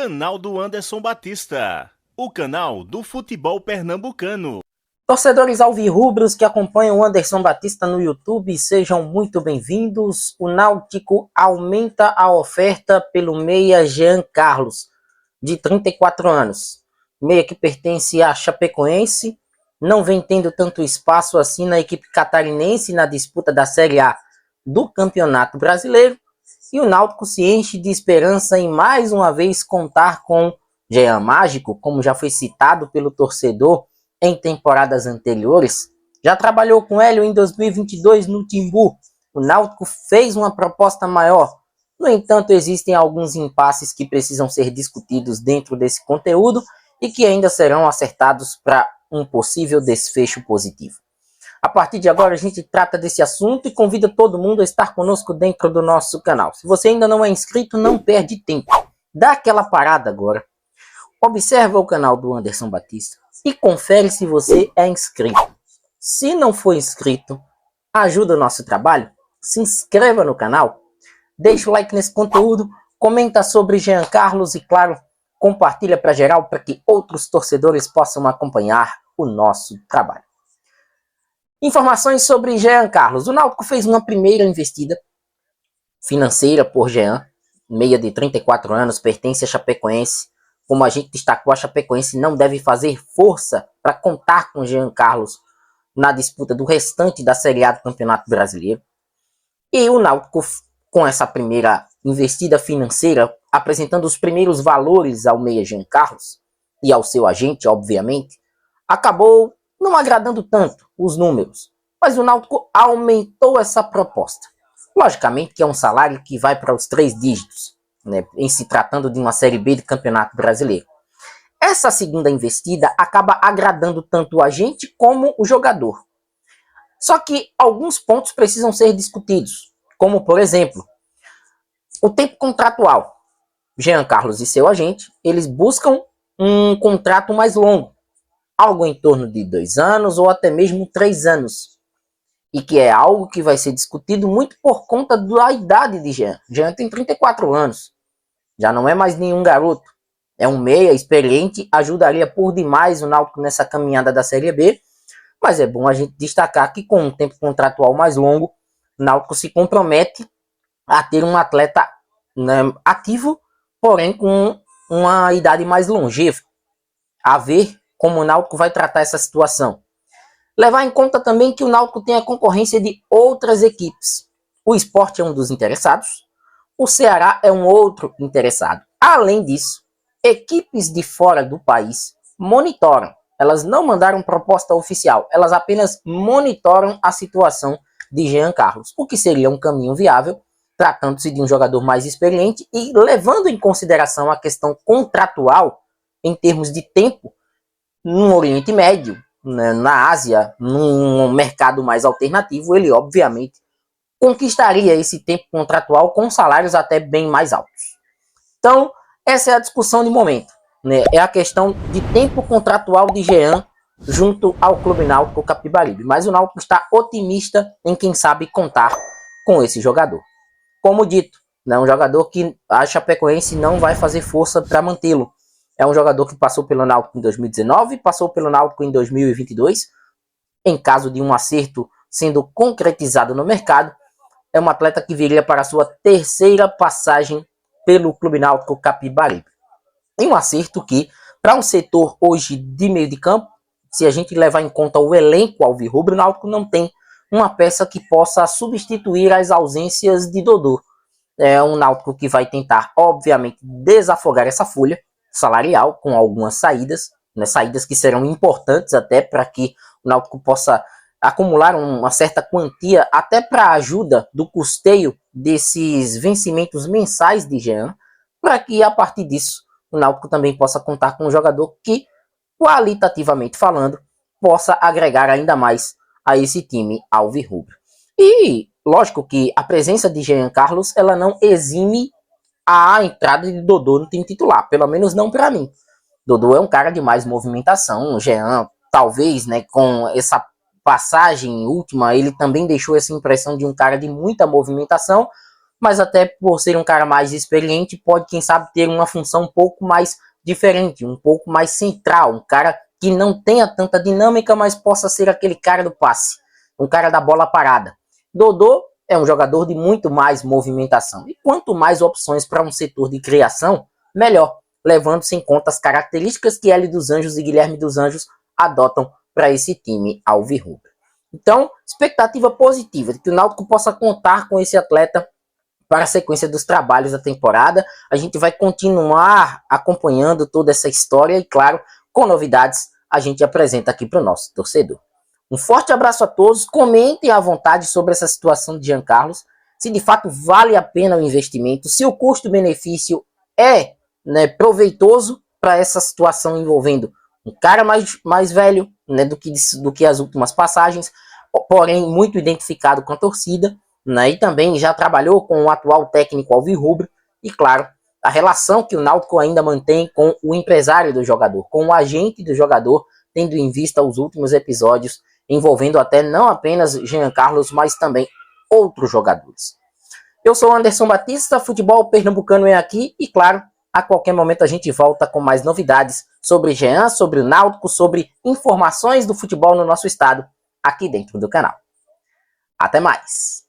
Canal do Anderson Batista, o canal do futebol pernambucano. Torcedores alvirrubros que acompanham o Anderson Batista no YouTube, sejam muito bem-vindos. O Náutico aumenta a oferta pelo meia Jean Carlos, de 34 anos. Meia que pertence à Chapecoense, não vem tendo tanto espaço assim na equipe catarinense na disputa da Série A do Campeonato Brasileiro. E o Náutico se enche de esperança em mais uma vez contar com Jean Mágico, como já foi citado pelo torcedor em temporadas anteriores. Já trabalhou com Hélio em 2022 no Timbu. O Náutico fez uma proposta maior. No entanto, existem alguns impasses que precisam ser discutidos dentro desse conteúdo e que ainda serão acertados para um possível desfecho positivo. A partir de agora a gente trata desse assunto e convida todo mundo a estar conosco dentro do nosso canal. Se você ainda não é inscrito, não perde tempo. Dá aquela parada agora. Observa o canal do Anderson Batista e confere se você é inscrito. Se não for inscrito, ajuda o nosso trabalho. Se inscreva no canal, deixa o like nesse conteúdo, comenta sobre Jean Carlos e, claro, compartilha para geral para que outros torcedores possam acompanhar o nosso trabalho. Informações sobre Jean Carlos. O Náutico fez uma primeira investida financeira por Jean, meia de 34 anos, pertence à Chapecoense. Como a gente destacou, a Chapecoense não deve fazer força para contar com Jean Carlos na disputa do restante da Série A do Campeonato Brasileiro. E o Náutico, com essa primeira investida financeira, apresentando os primeiros valores ao meia Jean Carlos e ao seu agente, obviamente, acabou não agradando tanto os números, mas o Náutico aumentou essa proposta. Logicamente que é um salário que vai para os 3 dígitos, né, em se tratando de uma Série B do Campeonato Brasileiro. Essa segunda investida acaba agradando tanto o agente como o jogador. Só que alguns pontos precisam ser discutidos, como por exemplo, o tempo contratual. Jean Carlos e seu agente, eles buscam um contrato mais longo, algo em torno de 2 anos ou até mesmo 3 anos. E que é algo que vai ser discutido muito por conta da idade de Jean. Jean tem 34 anos. Já não é mais nenhum garoto. É um meia experiente, ajudaria por demais o Náutico nessa caminhada da Série B. Mas é bom a gente destacar que com um tempo contratual mais longo, o Náutico se compromete a ter um atleta, né, ativo, porém com uma idade mais longeva. A ver como o Náutico vai tratar essa situação. Levar em conta também que o Náutico tem a concorrência de outras equipes. O Sport é um dos interessados, o Ceará é um outro interessado. Além disso, equipes de fora do país monitoram. Elas não mandaram proposta oficial, elas apenas monitoram a situação de Jean Carlos, o que seria um caminho viável, tratando-se de um jogador mais experiente e levando em consideração a questão contratual em termos de tempo, no Oriente Médio, né, na Ásia, num mercado mais alternativo, ele obviamente conquistaria esse tempo contratual com salários até bem mais altos. Então, essa é a discussão de momento, né? É a questão de tempo contratual de Jean junto ao Clube Náutico Capibaribe. Mas o Náutico está otimista em quem sabe contar com esse jogador. Como dito, é um jogador que a Chapecoense não vai fazer força para mantê-lo. É um jogador que passou pelo Náutico em 2019, passou pelo Náutico em 2022. Em caso de um acerto sendo concretizado no mercado, é um atleta que viria para a sua 3ª passagem pelo Clube Náutico Capibaribe. E um acerto que, para um setor hoje de meio de campo, se a gente levar em conta o elenco alvirrubro, o Náutico não tem uma peça que possa substituir as ausências de Dodô. É um Náutico que vai tentar, obviamente, desafogar essa folha salarial com algumas saídas, né, saídas que serão importantes até para que o Náutico possa acumular uma certa quantia até para a ajuda do custeio desses vencimentos mensais de Jean, para que a partir disso o Náutico também possa contar com um jogador que, qualitativamente falando, possa agregar ainda mais a esse time alvirrubro. E lógico que a presença de Jean Carlos ela não exime a entrada de Dodô no time titular, pelo menos não para mim. Dodô é um cara de mais movimentação, o Jean, talvez, né, com essa passagem última, ele também deixou essa impressão de um cara de muita movimentação, mas até por ser um cara mais experiente, pode, quem sabe, ter uma função um pouco mais diferente, um pouco mais central, um cara que não tenha tanta dinâmica, mas possa ser aquele cara do passe, um cara da bola parada. Dodô é um jogador de muito mais movimentação, e quanto mais opções para um setor de criação, melhor, levando-se em conta as características que Hélio dos Anjos e Guilherme dos Anjos adotam para esse time alvirrubro. Então, expectativa positiva de que o Náutico possa contar com esse atleta para a sequência dos trabalhos da temporada. A gente vai continuar acompanhando toda essa história e, claro, com novidades, a gente apresenta aqui para o nosso torcedor. Um forte abraço a todos, comentem à vontade sobre essa situação de Jean Carlos, se de fato vale a pena o investimento, se o custo-benefício é, né, proveitoso para essa situação envolvendo um cara mais velho, né, do que as últimas passagens, porém muito identificado com a torcida, né, e também já trabalhou com o atual técnico alvirrubro, e claro, a relação que o Náutico ainda mantém com o empresário do jogador, com o agente do jogador, tendo em vista os últimos episódios envolvendo até não apenas Jean Carlos, mas também outros jogadores. Eu sou Anderson Batista, Futebol Pernambucano é aqui, e claro, a qualquer momento a gente volta com mais novidades sobre Jean, sobre o Náutico, sobre informações do futebol no nosso estado, aqui dentro do canal. Até mais!